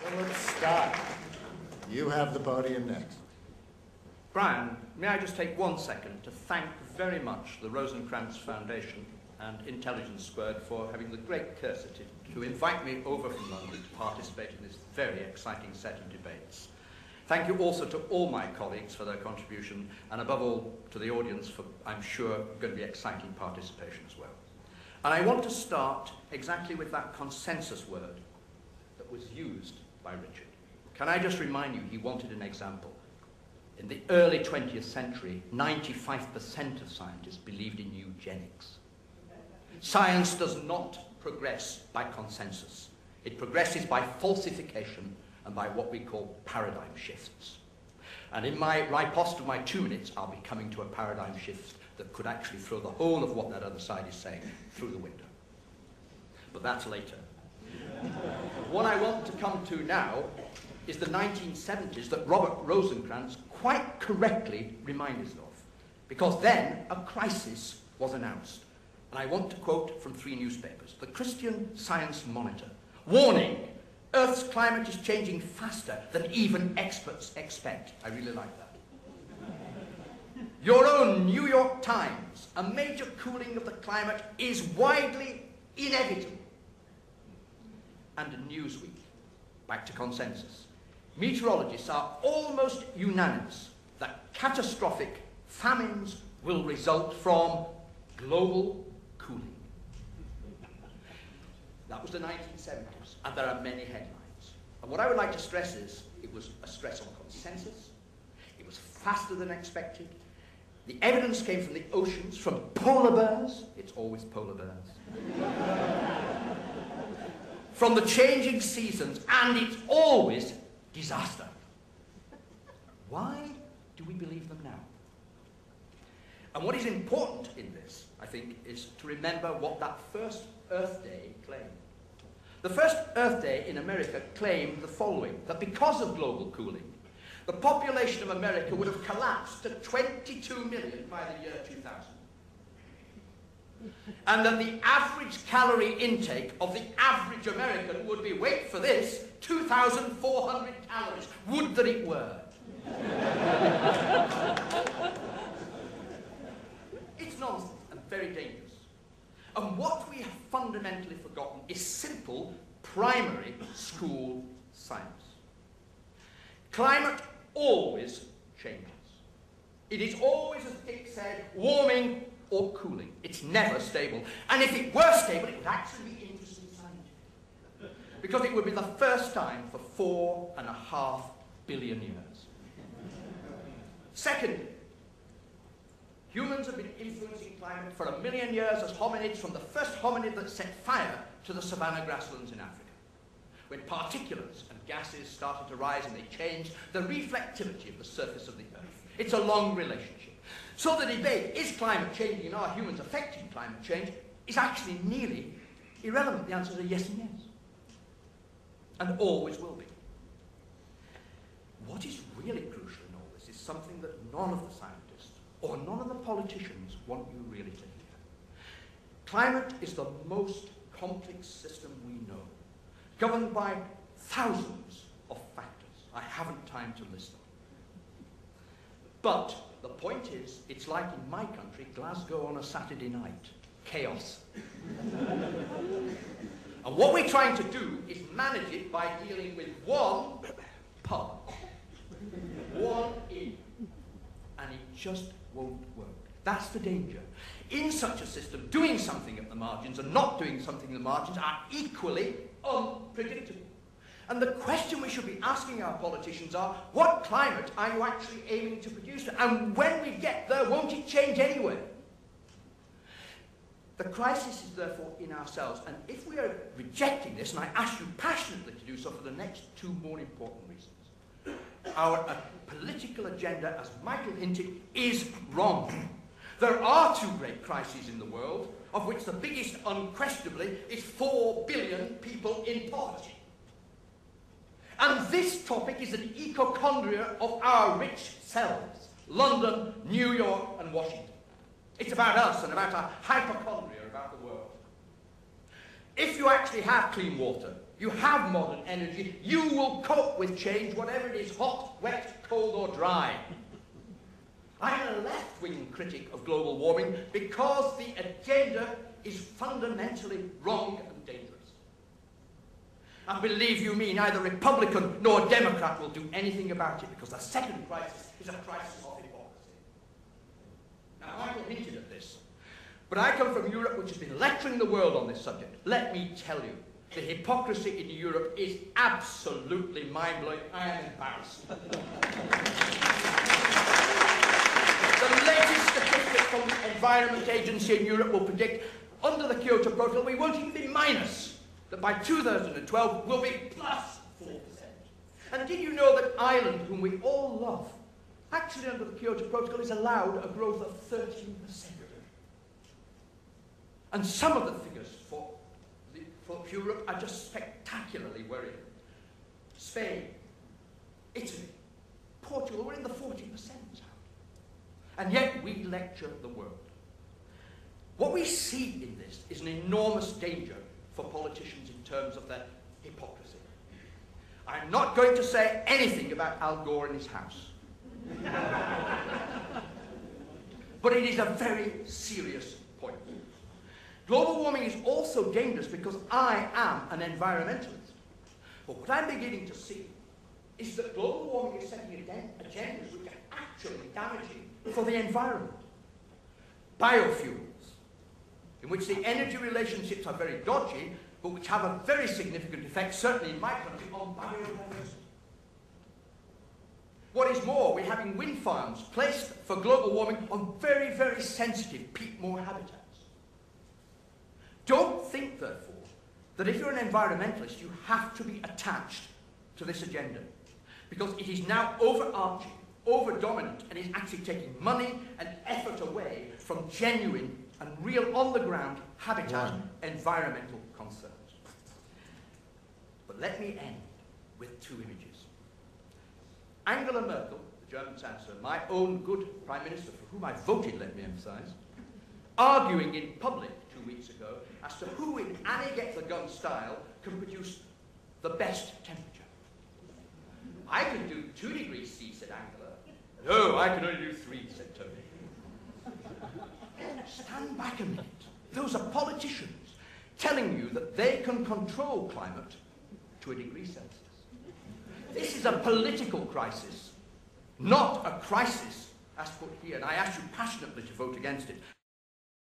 Professor Stott, you have the podium next. Brian, may I just take 1 second to thank very much the Rosencrantz Foundation and Intelligence Squared for having the great courtesy to invite me over from London to participate in this very exciting set of debates. Thank you also to all my colleagues for their contribution, and above all to the audience for, I'm sure, going to be exciting participation as well. And I want to start exactly with that consensus word that was used by Richard. Can I just remind you, he wanted an example. In the early 20th century, 95% of scientists believed in eugenics. Science does not progress by consensus. It progresses by falsification and by what we call paradigm shifts. And in my riposte of my 2 minutes, I'll be coming to a paradigm shift that could actually throw the whole of what that other side is saying through the window. But that's later. What I want to come to now is the 1970s that Robert Rosencrantz quite correctly reminded us of, because then a crisis was announced. And I want to quote from 3 newspapers. The Christian Science Monitor. Warning, Earth's climate is changing faster than even experts expect. I really like that. Your own New York Times. A major cooling of the climate is widely inevitable. And Newsweek. Back to consensus. Meteorologists are almost unanimous that catastrophic famines will result from global cooling. That was the 1970s, and there are many headlines. And what I would like to stress is, it was a stress on consensus, it was faster than expected, the evidence came from the oceans, from polar bears, it's always polar bears, from the changing seasons, and it's always disaster. Why do we believe them now? And what is important in this, I think, is to remember what that first Earth Day claimed. The first Earth Day in America claimed the following, that because of global cooling, the population of America would have collapsed to 22 million by the year 2000. And that the average calorie intake of the average American would be, wait for this, 2,400 calories. Would that it were. It's nonsense and very dangerous. And what we have fundamentally forgotten is simple primary school science. Climate always changes. It is always, as Dick said, warming or cooling. It's never stable. And if it were stable, it would actually be interesting science. Because it would be the first time for 4.5 billion years. Secondly, humans have been influencing climate for 1 million years as hominids, from the first hominid that set fire to the savanna grasslands in Africa. When particulates and gases started to rise and they changed the reflectivity of the surface of the Earth. It's a long relationship. So the debate, is climate changing and are humans affecting climate change, is actually nearly irrelevant. The answers are yes and yes. And always will be. What is really crucial in all this is something that none of the scientists or none of the politicians want you really to hear. Climate is the most complex system we know, governed by thousands of factors. I haven't time to list them. But the point is, it's like in my country, Glasgow on a Saturday night. Chaos. And what we're trying to do is manage it by dealing with one pub, one in, and it just won't work. That's the danger. In such a system, doing something at the margins and not doing something at the margins are equally unpredictable. And the question we should be asking our politicians are, what climate are you actually aiming to produce? And when we get there, won't it change anyway? The crisis is therefore in ourselves. And if we are rejecting this, and I ask you passionately to do so for the next 2 more important reasons, our political agenda, as Michael hinted, is wrong. There are 2 great crises in the world, of which the biggest, unquestionably, is 4 billion people in poverty. And this topic is an echochondria of our rich selves, London, New York, and Washington. It's about us and about our hypochondria about the world. If you actually have clean water, you have modern energy, you will cope with change, whatever it is, hot, wet, cold, or dry. I'm a left-wing critic of global warming because the agenda is fundamentally wrong and dangerous. And believe you me, neither Republican nor Democrat will do anything about it, because the second crisis is a crisis of hypocrisy. Now, Michael hinted at this, but I come from Europe, which has been lecturing the world on this subject. Let me tell you, the hypocrisy in Europe is absolutely mind-blowing. I am embarrassed. The latest statistic from the Environment Agency in Europe will predict, under the Kyoto Protocol, we won't even be minus, that by 2012 we'll be plus 4%. And did you know that Ireland, whom we all love, actually under the Kyoto Protocol is allowed a growth of 13%? And some of the figures for Europe are just spectacularly worrying. Spain, Italy, Portugal, we're in the 40%. And yet we lecture the world. What we see in this is an enormous danger for politicians in terms of their hypocrisy. I'm not going to say anything about Al Gore and his house. But it is a very serious point. Global warming is also dangerous because I am an environmentalist. But what I'm beginning to see is that global warming is setting agendas which are actually damaging for the environment. Biofuels, in which the energy relationships are very dodgy, but which have a very significant effect, certainly in my country, on biodiversity. What is more, we're having wind farms placed for global warming on very, very sensitive peat moor habitats. Don't think, therefore, that if you're an environmentalist, you have to be attached to this agenda, because it is now overarching, over-dominant, and is actually taking money and effort away from genuine and real, on-the-ground habitat environmental concerns. But let me end with two images. Angela Merkel, the German Chancellor, my own good Prime Minister, for whom I voted, let me emphasize, arguing in public 2 weeks ago as to who in Annie Get the Gun style can produce the best temperature. I can do 2 degrees C, said Angela. No, I can only do 3, said Tony. Stand back a minute. Those are politicians telling you that they can control climate to a degree Celsius. This is a political crisis, not a crisis as put here, and I ask you passionately to vote against it.